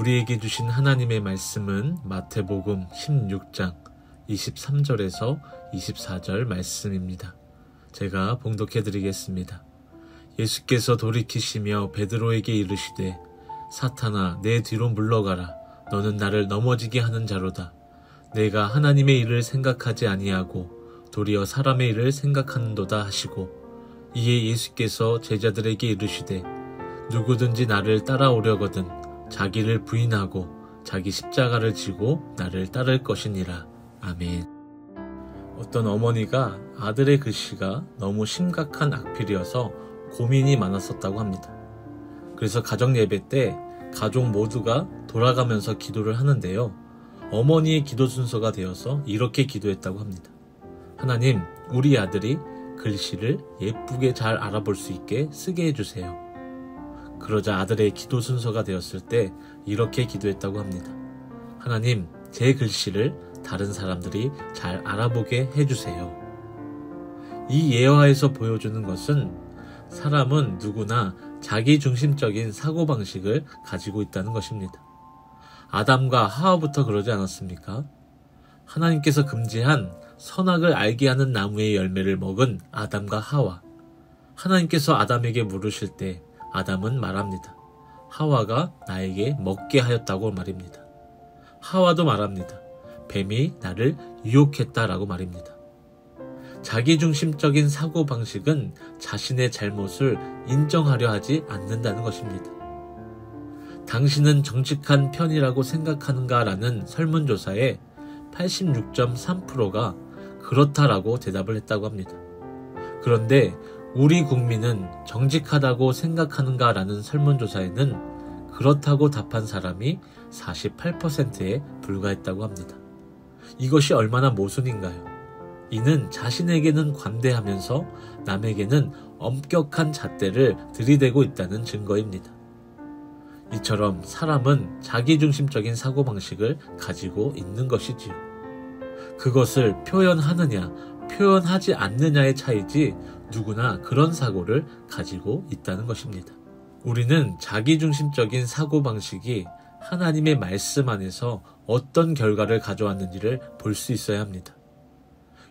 우리에게 주신 하나님의 말씀은 마태복음 16장 23절에서 24절 말씀입니다. 제가 봉독해 드리겠습니다. 예수께서 돌이키시며 베드로에게 이르시되 사탄아 내 뒤로 물러가라. 너는 나를 넘어지게 하는 자로다. 내가 하나님의 일을 생각하지 아니하고 도리어 사람의 일을 생각하는도다 하시고, 이에 예수께서 제자들에게 이르시되 누구든지 나를 따라오려거든 자기를 부인하고 자기 십자가를 지고 나를 따를 것이니라. 아멘. 어떤 어머니가 아들의 글씨가 너무 심각한 악필이어서 고민이 많았었다고 합니다. 그래서 가정 예배 때 가족 모두가 돌아가면서 기도를 하는데요. 어머니의 기도 순서가 되어서 이렇게 기도했다고 합니다. 하나님, 우리 아들이 글씨를 예쁘게 잘 알아볼 수 있게 쓰게 해주세요. 그러자 아들의 기도 순서가 되었을 때 이렇게 기도했다고 합니다. 하나님, 제 글씨를 다른 사람들이 잘 알아보게 해주세요. 이 예화에서 보여주는 것은 사람은 누구나 자기중심적인 사고방식을 가지고 있다는 것입니다. 아담과 하와부터 그러지 않았습니까? 하나님께서 금지한 선악을 알게 하는 나무의 열매를 먹은 아담과 하와. 하나님께서 아담에게 물으실 때 아담은 말합니다. 하와가 나에게 먹게 하였다고 말입니다. 하와도 말합니다. 뱀이 나를 유혹했다라고 말입니다. 자기중심적인 사고방식은 자신의 잘못을 인정하려 하지 않는다는 것입니다. 당신은 정직한 편이라고 생각하는가? 라는 설문조사에 86.3%가 그렇다라고 대답을 했다고 합니다. 그런데 우리 국민은 정직하다고 생각하는가? 라는 설문조사에는 그렇다고 답한 사람이 48%에 불과했다고 합니다. 이것이 얼마나 모순인가요? 이는 자신에게는 관대하면서 남에게는 엄격한 잣대를 들이대고 있다는 증거입니다. 이처럼 사람은 자기중심적인 사고방식을 가지고 있는 것이지요. 그것을 표현하느냐, 표현하지 않느냐의 차이지 누구나 그런 사고를 가지고 있다는 것입니다. 우리는 자기중심적인 사고방식이 하나님의 말씀 안에서 어떤 결과를 가져왔는지를 볼 수 있어야 합니다.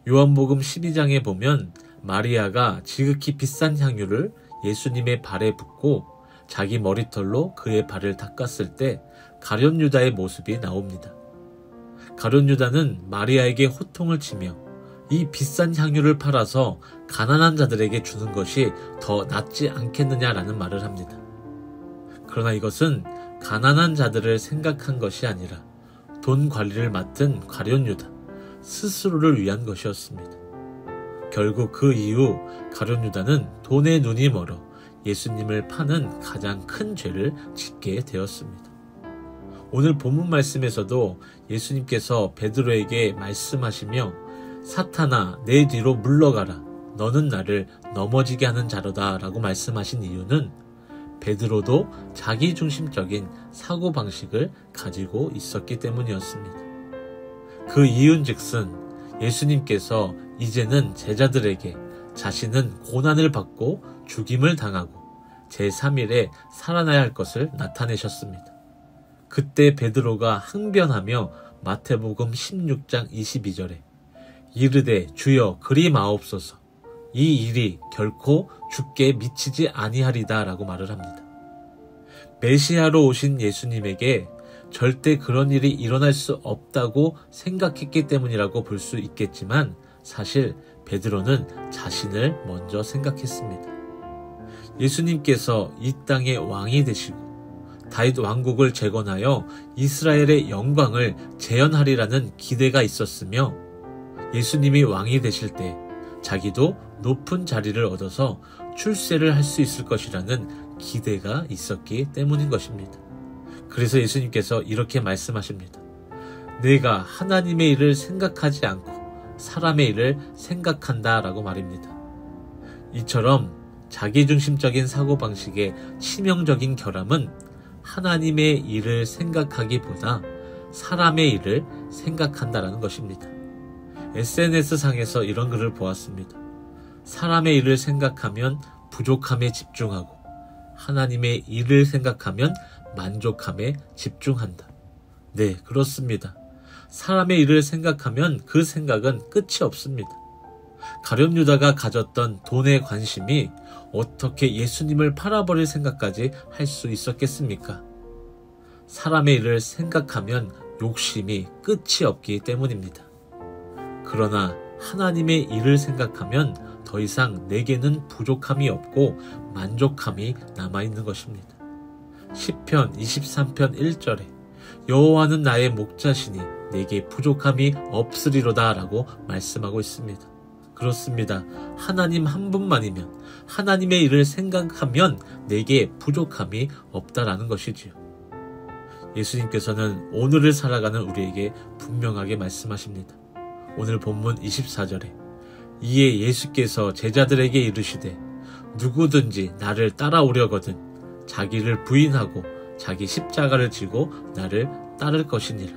요한복음 12장에 보면 마리아가 지극히 비싼 향유를 예수님의 발에 붓고 자기 머리털로 그의 발을 닦았을 때 가룟 유다의 모습이 나옵니다. 가룟 유다는 마리아에게 호통을 치며 이 비싼 향유를 팔아서 가난한 자들에게 주는 것이 더 낫지 않겠느냐라는 말을 합니다. 그러나 이것은 가난한 자들을 생각한 것이 아니라 돈 관리를 맡은 가룟 유다 스스로를 위한 것이었습니다. 결국 그 이후 가룟 유다는 돈에 눈이 멀어 예수님을 파는 가장 큰 죄를 짓게 되었습니다. 오늘 본문 말씀에서도 예수님께서 베드로에게 말씀하시며 사탄아 내 뒤로 물러가라. 너는 나를 넘어지게 하는 자로다 라고 말씀하신 이유는 베드로도 자기중심적인 사고방식을 가지고 있었기 때문이었습니다. 그 이유인즉슨 예수님께서 이제는 제자들에게 자신은 고난을 받고 죽임을 당하고 제3일에 살아나야 할 것을 나타내셨습니다. 그때 베드로가 항변하며 마태복음 16장 22절에 이르되 주여 그리 마옵소서 이 일이 결코 주께 미치지 아니하리다 라고 말을 합니다. 메시아로 오신 예수님에게 절대 그런 일이 일어날 수 없다고 생각했기 때문이라고 볼 수 있겠지만 사실 베드로는 자신을 먼저 생각했습니다. 예수님께서 이 땅의 왕이 되시고 다윗 왕국을 재건하여 이스라엘의 영광을 재현하리라는 기대가 있었으며 예수님이 왕이 되실 때 자기도 높은 자리를 얻어서 출세를 할 수 있을 것이라는 기대가 있었기 때문인 것입니다. 그래서 예수님께서 이렇게 말씀하십니다. 내가 하나님의 일을 생각하지 않고 사람의 일을 생각한다 라고 말입니다. 이처럼 자기중심적인 사고방식의 치명적인 결함은 하나님의 일을 생각하기보다 사람의 일을 생각한다라는 것입니다. SNS상에서 이런 글을 보았습니다. 사람의 일을 생각하면 부족함에 집중하고 하나님의 일을 생각하면 만족함에 집중한다. 네, 그렇습니다. 사람의 일을 생각하면 그 생각은 끝이 없습니다. 가룟 유다가 가졌던 돈의 관심이 어떻게 예수님을 팔아버릴 생각까지 할 수 있었겠습니까? 사람의 일을 생각하면 욕심이 끝이 없기 때문입니다. 그러나 하나님의 일을 생각하면 더 이상 내게는 부족함이 없고 만족함이 남아있는 것입니다. 시편 23편 1절에 여호와는 나의 목자시니 내게 부족함이 없으리로다 라고 말씀하고 있습니다. 그렇습니다. 하나님 한 분만이면, 하나님의 일을 생각하면 내게 부족함이 없다라는 것이지요. 예수님께서는 오늘을 살아가는 우리에게 분명하게 말씀하십니다. 오늘 본문 24절에 이에 예수께서 제자들에게 이르시되 누구든지 나를 따라오려거든 자기를 부인하고 자기 십자가를 지고 나를 따를 것이니라.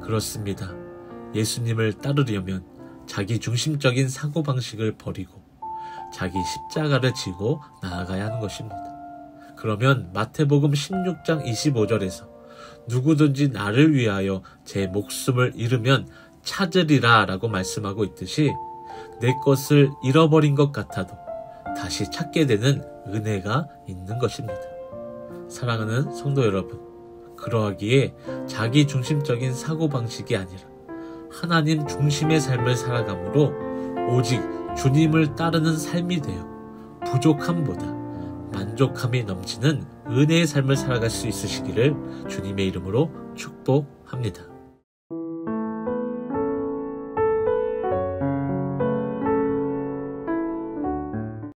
그렇습니다. 예수님을 따르려면 자기 중심적인 사고방식을 버리고 자기 십자가를 지고 나아가야 하는 것입니다. 그러면 마태복음 16장 25절에서 누구든지 나를 위하여 제 목숨을 잃으면 찾으리라 라고 말씀하고 있듯이 내 것을 잃어버린 것 같아도 다시 찾게 되는 은혜가 있는 것입니다. 사랑하는 성도 여러분, 그러하기에 자기 중심적인 사고방식이 아니라 하나님 중심의 삶을 살아가므로 오직 주님을 따르는 삶이 되어 부족함보다 만족함이 넘치는 은혜의 삶을 살아갈 수 있으시기를 주님의 이름으로 축복합니다.